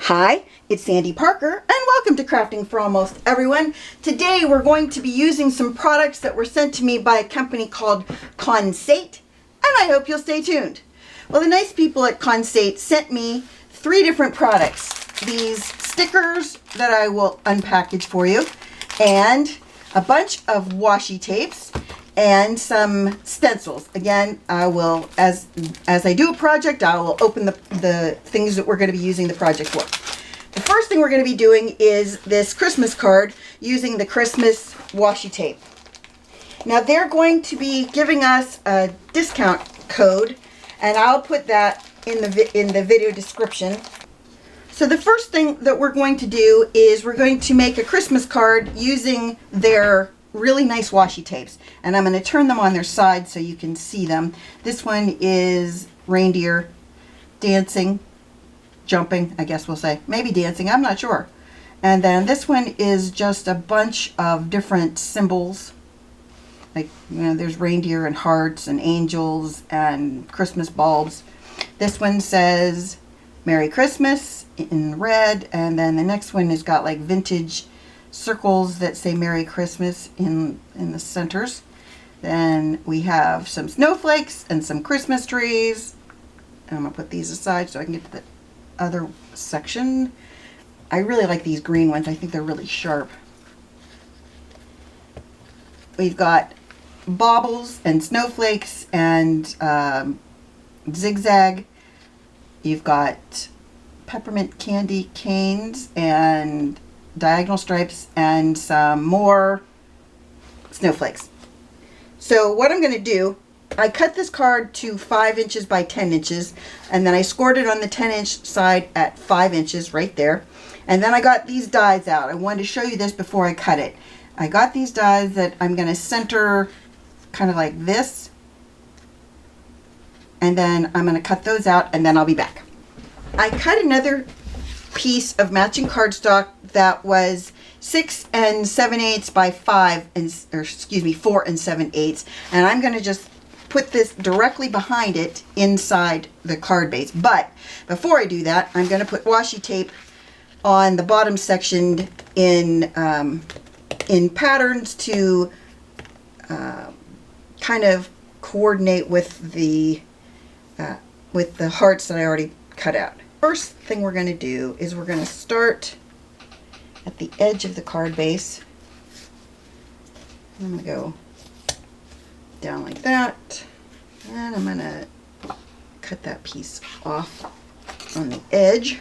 Hi, it's Sandy Parker and welcome to Crafting for Almost Everyone. Today we're going to be using some products that were sent to me by a company called Konsait, and I hope you'll stay tuned. Well, the nice people at Konsait sent me 3 different products. These stickers that I will unpackage for you, and a bunch of washi tapes, and some stencils. Again, I will, as I do a project, I will open the things that we're going to be using the project for. The first thing we're going to be doing is this Christmas card using the Christmas washi tape. Now they're going to be giving us a discount code, and I'll put that in the video description. So the first thing that we're going to do is we're going to make a Christmas card using their really nice washi tapes, and I'm going to turn them on their side so you can see them. This one is reindeer dancing, jumping, I guess we'll say, maybe dancing, I'm not sure. And then this one is just a bunch of different symbols, like, you know, there's reindeer and hearts and angels and Christmas bulbs. This one says Merry Christmas in red, and then the next one has got like vintage circles that say Merry Christmas in the centers. Then we have some snowflakes and some Christmas trees. I'm going to put these aside so I can get to the other section. I really like these green ones. I think they're really sharp. We've got baubles and snowflakes and zigzag. You've got peppermint candy canes and diagonal stripes and some more snowflakes. So what I'm going to do, I cut this card to 5 inches by 10 inches, and then I scored it on the 10-inch side at 5 inches right there. And then I got these dies out. I wanted to show you this before I cut it. I got these dies that I'm going to center kind of like this, and then I'm going to cut those out, and then I'll be back. I cut another piece of matching cardstock that was 6 7/8 by 4 7/8, and I'm going to just put this directly behind it inside the card base. But before I do that, I'm going to put washi tape on the bottom section in patterns to kind of coordinate with the hearts that I already cut out. First thing we're going to do is we're going to start at the edge of the card base. I'm going to go down like that, and I'm going to cut that piece off on the edge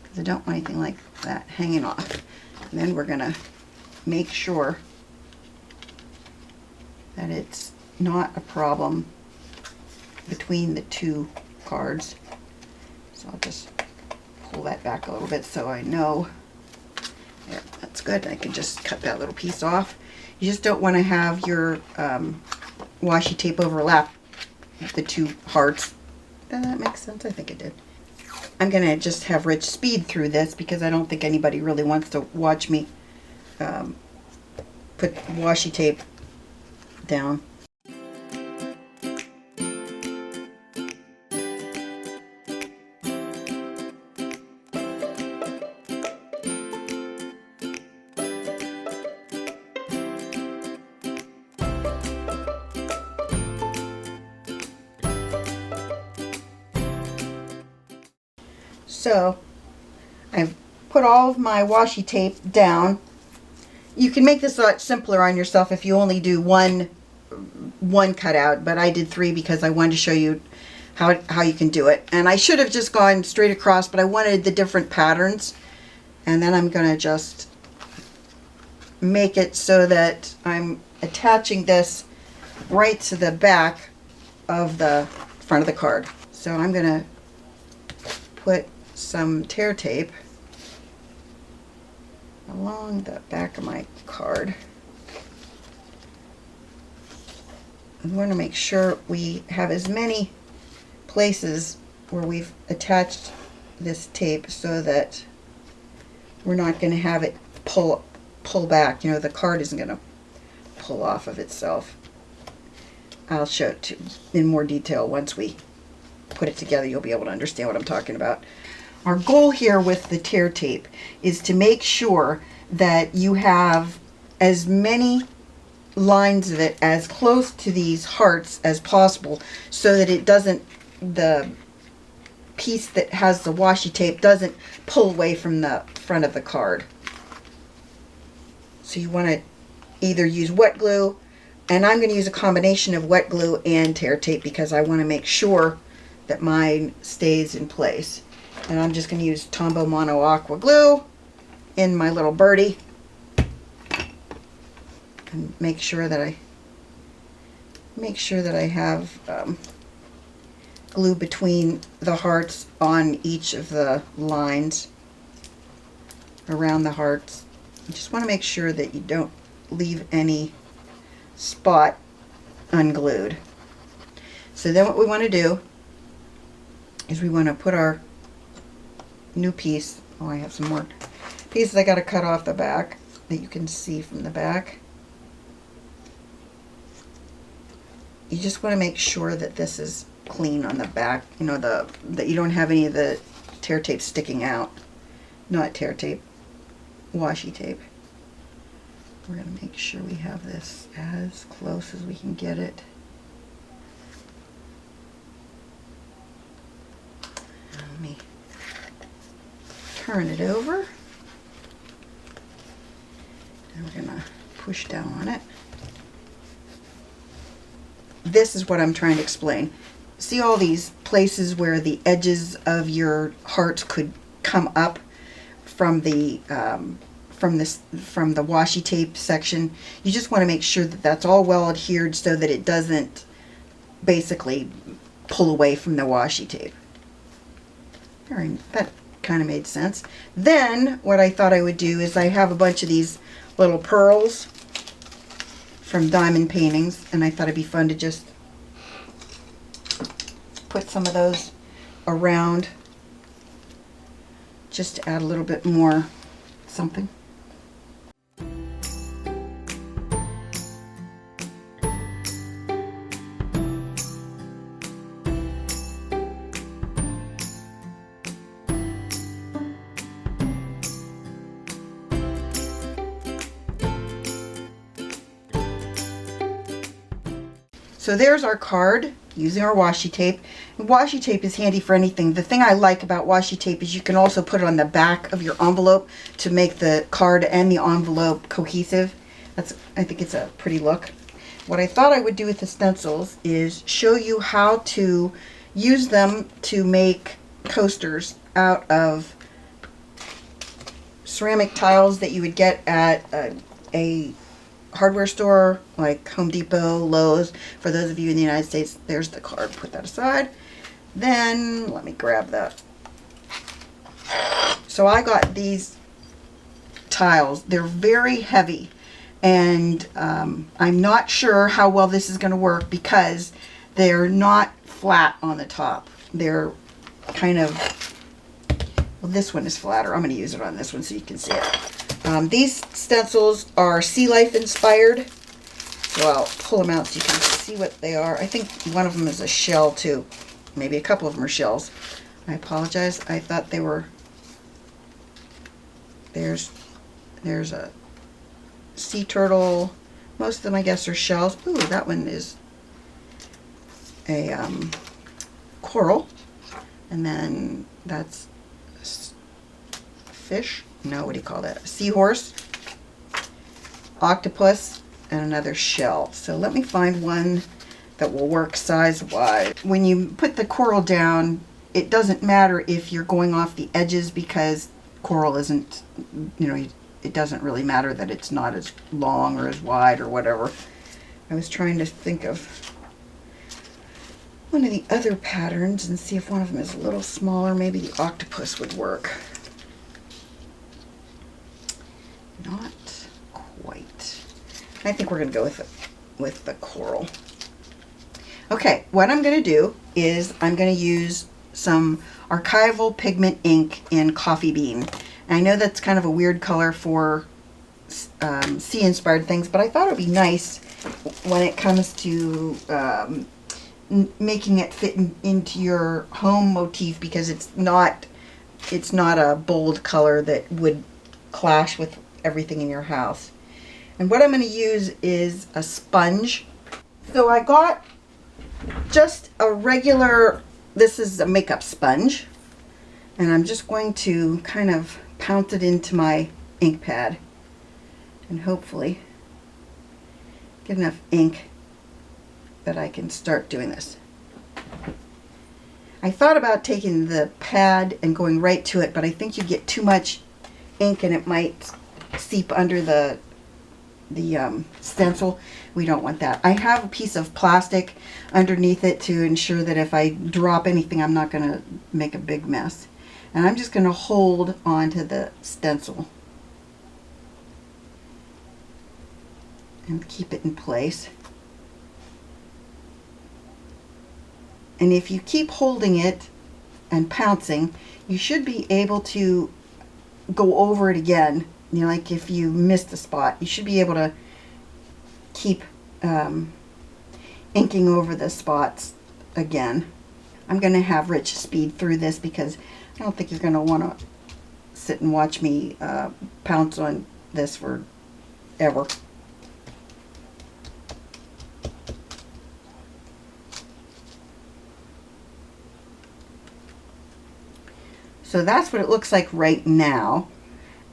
because I don't want anything like that hanging off. And then we're going to make sure that it's not a problem between the 2 cards. So I'll just pull that back a little bit so I know. There, that's good. I can just cut that little piece off. You just don't want to have your washi tape overlap the 2 hearts. Does that make sense? I think it did. I'm going to just have Rich speed through this because I don't think anybody really wants to watch me put washi tape down. So I've put all of my washi tape down. You can make this a lot simpler on yourself if you only do one cutout, but I did 3 because I wanted to show you how you can do it. And I should have just gone straight across, but I wanted the different patterns. And then I'm going to just make it so that I'm attaching this right to the back of the front of the card. So I'm going to put some tear tape along the back of my card. I want to make sure we have as many places where we've attached this tape so that we're not going to have it pull back. You know, the card isn't going to pull off of itself. I'll show it in more detail once we put it together. You'll be able to understand what I'm talking about. Our goal here with the tear tape is to make sure that you have as many lines of it as close to these hearts as possible, so that it doesn't, the piece that has the washi tape doesn't pull away from the front of the card. So you want to either use wet glue, and I'm going to use a combination of wet glue and tear tape because I want to make sure that mine stays in place. And I'm just going to use Tombow Mono Aqua glue in my little birdie and make sure that I have glue between the hearts on each of the lines around the hearts. You just want to make sure that you don't leave any spot unglued. So then what we want to do is we want to put our new piece, oh, I have some more pieces I got to cut off the back that you can see from the back. You just want to make sure that this is clean on the back, you know, that you don't have any of the tear tape sticking out. Not tear tape, washi tape. We're going to make sure we have this as close as we can get it. Let me turn it over. And we're going to push down on it. This is what I'm trying to explain. See all these places where the edges of your hearts could come up from the washi tape section? You just want to make sure that that's all well adhered so that it doesn't basically pull away from the washi tape. That kind of made sense. Then what I thought I would do is I have a bunch of these little pearls from diamond paintings, and I thought it'd be fun to just put some of those around just to add a little bit more something. So there's our card using our washi tape. And washi tape is handy for anything. The thing I like about washi tape is you can also put it on the back of your envelope to make the card and the envelope cohesive. I think it's a pretty look. What I thought I would do with the stencils is show you how to use them to make coasters out of ceramic tiles that you would get at a hardware store like Home Depot, Lowe's. For those of you in the United States, there's the card. Put that aside. Then let me grab that. So I got these tiles. They're very heavy, and I'm not sure how well this is going to work because they're not flat on the top. They're kind of, well, this one is flatter. I'm going to use it on this one so you can see it. These stencils are sea life inspired, so I'll pull them out so you can see what they are. I think one of them is a shell too. Maybe a couple of them are shells. I apologize. I thought they were, there's a sea turtle. Most of them I guess are shells. Ooh, that one is a coral. And then that's fish. No, what do you call that? A seahorse, octopus, and another shell. So let me find one that will work size-wise. When you put the coral down, it doesn't matter if you're going off the edges because coral isn't, you know, it doesn't really matter that it's not as long or as wide or whatever. I was trying to think of one of the other patterns and see if one of them is a little smaller. Maybe the octopus would work. Not quite. I think we're going to go with the coral. Okay, what I'm going to do is I'm going to use some Archival pigment ink in Coffee Bean. And I know that's kind of a weird color for sea-inspired things, but I thought it would be nice when it comes to making it fit into your home motif because it's not it's not a bold color that would clash with everything in your house. And what I'm going to use is a sponge. So I got just a regular, this is a makeup sponge, and I'm just going to kind of pounce it into my ink pad and hopefully get enough ink that I can start doing this. I thought about taking the pad and going right to it, but I think you get too much ink and it might seep under the stencil. We don't want that. I have a piece of plastic underneath it to ensure that if I drop anything, I'm not going to make a big mess. And I'm just going to hold onto the stencil and keep it in place. And if you keep holding it and pouncing, you should be able to go over it again. You know, like if you missed a spot, you should be able to keep inking over the spots again. I'm going to have Rich speed through this because I don't think you're going to want to sit and watch me pounce on this forever. So that's what it looks like right now.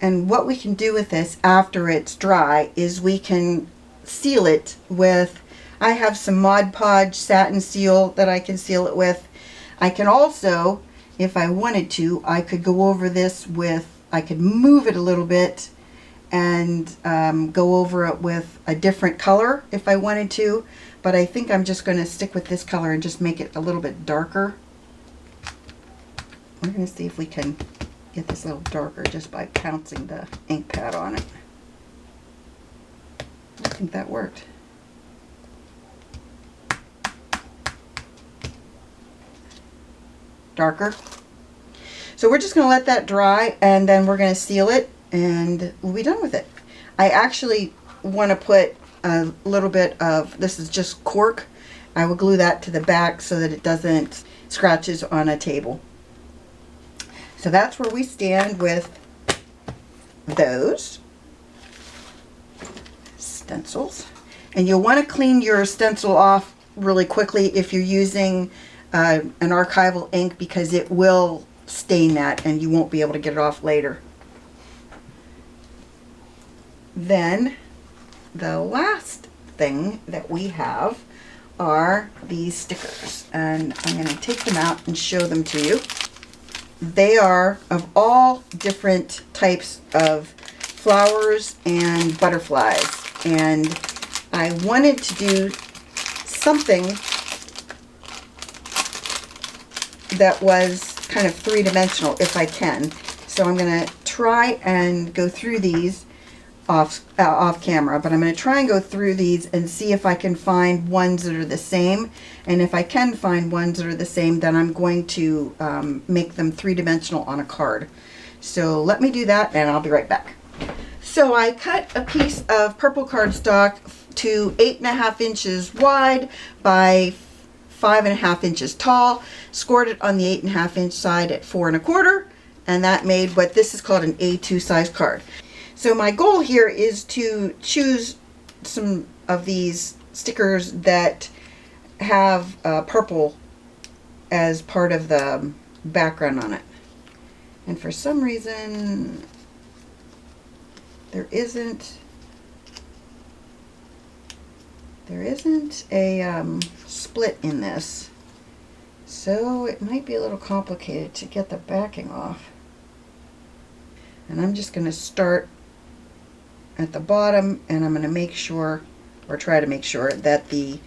And what we can do with this after it's dry is we can seal it with, I have some Mod Podge Satin seal that I can seal it with. I can also, if I wanted to, I could go over this with, I could move it a little bit and go over it with a different color if I wanted to. But I think I'm just going to stick with this color and just make it a little bit darker. We're going to see if we can get this a little darker just by pouncing the ink pad on it. I think that worked. Darker. So we're just going to let that dry and then we're going to seal it and we'll be done with it. I actually want to put a little bit of, this is just cork. I will glue that to the back so that it doesn't scratches on a table. So that's where we stand with those stencils. And you'll want to clean your stencil off really quickly if you're using an archival ink because it will stain that and you won't be able to get it off later. Then the last thing that we have are these stickers. And I'm going to take them out and show them to you. They are of all different types of flowers and butterflies, and I wanted to do something that was kind of three-dimensional if I can. So I'm going to try and go through these off camera, but I'm going to try and go through these and see if I can find ones that are the same. And if I can find ones that are the same, then I'm going to make them three-dimensional on a card. So let me do that and I'll be right back. So I cut a piece of purple cardstock to 8.5 inches wide by 5.5 inches tall, scored it on the 8.5 inch side at 4 1/4, and that made what this is called an A2 size card. So my goal here is to choose some of these stickers that have purple as part of the background on it. And for some reason, there isn't a split in this. So it might be a little complicated to get the backing off. And I'm just going to start at the bottom, and I'm going to make sure, or try to make sure, that the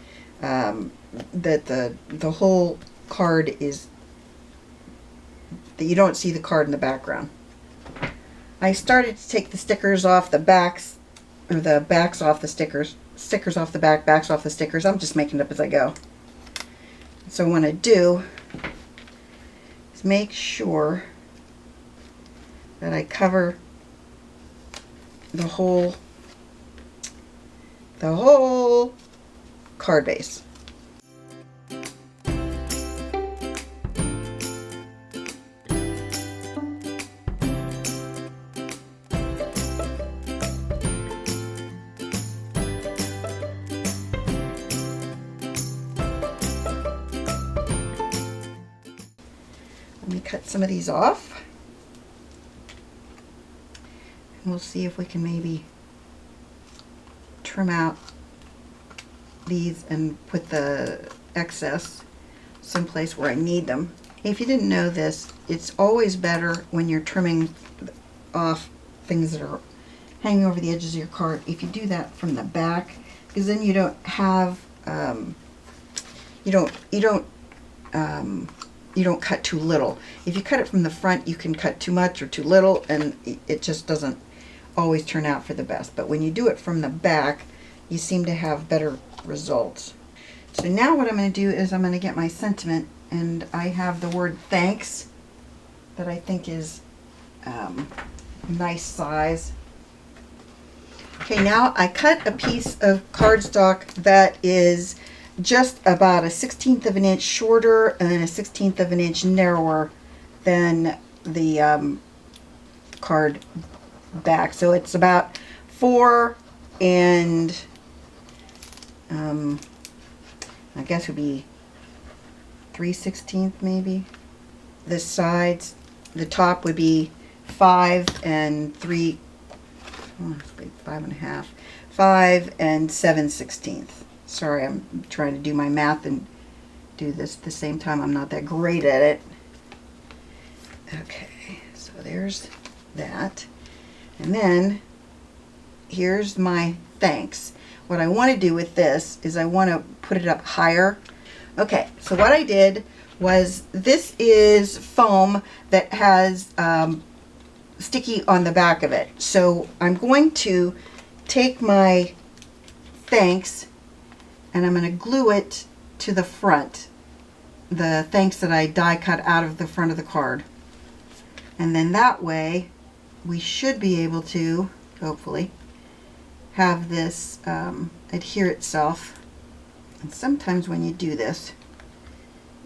whole card is, that you don't see the card in the background. I started to take the stickers off the backs, or the backs off the stickers off the back, backs off the stickers. I'm just making it up as I go. So what I do is make sure that I cover the whole card base. cut some of these off. And we'll see if we can maybe trim out these and put the excess someplace where I need them. If you didn't know this, it's always better when you're trimming off things that are hanging over the edges of your card if you do that from the back, because then you don't have you don't cut too little. If you cut it from the front, you can cut too much or too little, and it just doesn't always turn out for the best. But when you do it from the back, you seem to have better results. So now what I'm going to do is I'm going to get my sentiment, and I have the word thanks that I think is nice size. Okay, now I cut a piece of cardstock that is just about a 1/16 of an inch shorter and then a 1/16 of an inch narrower than the card back. So it's about 4 and I guess would be 3/16 maybe. The sides, the top would be 5 and 3, oh, it's big, 5 1/2, 5 and 7/16. Sorry, I'm trying to do my math and do this at the same time. I'm not that great at it. Okay, so there's that. And then here's my thanks. What I want to do with this is I want to put it up higher. Okay, so what I did was, this is foam that has sticky on the back of it. So I'm going to take my thanks and I'm going to glue it to the front, the thanks that I die cut out of the front of the card. And then that way we should be able to, hopefully, have this adhere itself. And sometimes when you do this,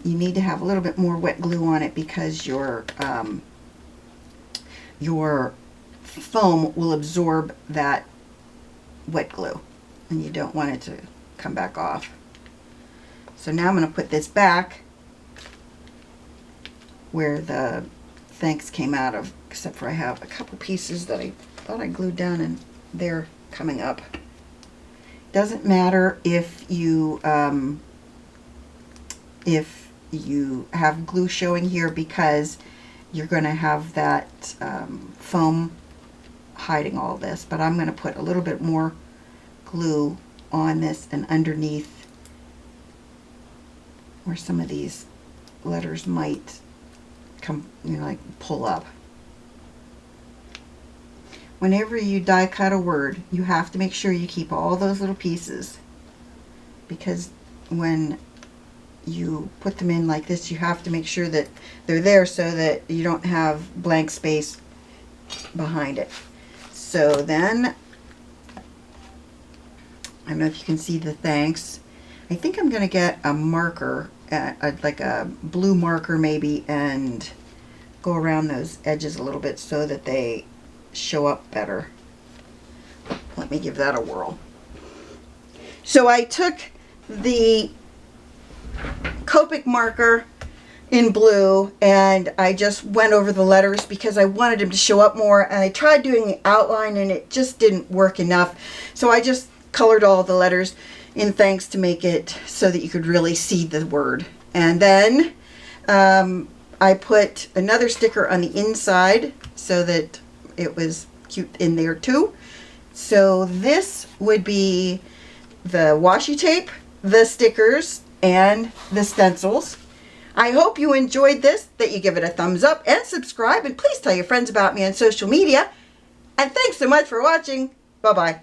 you need to have a little bit more wet glue on it, because your foam will absorb that wet glue and you don't want it to come back off. So now I'm going to put this back where the thanks came out of, except for I have a couple pieces that I thought I glued down and they're coming up. Doesn't matter if you have glue showing here, because you're going to have that foam hiding all this. But I'm going to put a little bit more glue on this and underneath where some of these letters might come, you know, like pull up. Whenever you die cut a word, you have to make sure you keep all those little pieces, because when you put them in like this, you have to make sure that they're there so that you don't have blank space behind it. So then, I don't know if you can see the thanks. I think I'm going to get a marker, like a blue marker maybe, and go around those edges a little bit so that they show up better. Let me give that a whirl. So I took the Copic marker in blue and I just went over the letters because I wanted them to show up more, and I tried doing the outline and it just didn't work enough. So I just colored all the letters in thanks to make it so that you could really see the word. And then I put another sticker on the inside so that it was cute in there too. So this would be the washi tape, the stickers, and the stencils. I hope you enjoyed this, that you give it a thumbs up and subscribe, and please tell your friends about me on social media. And thanks so much for watching. Bye-bye.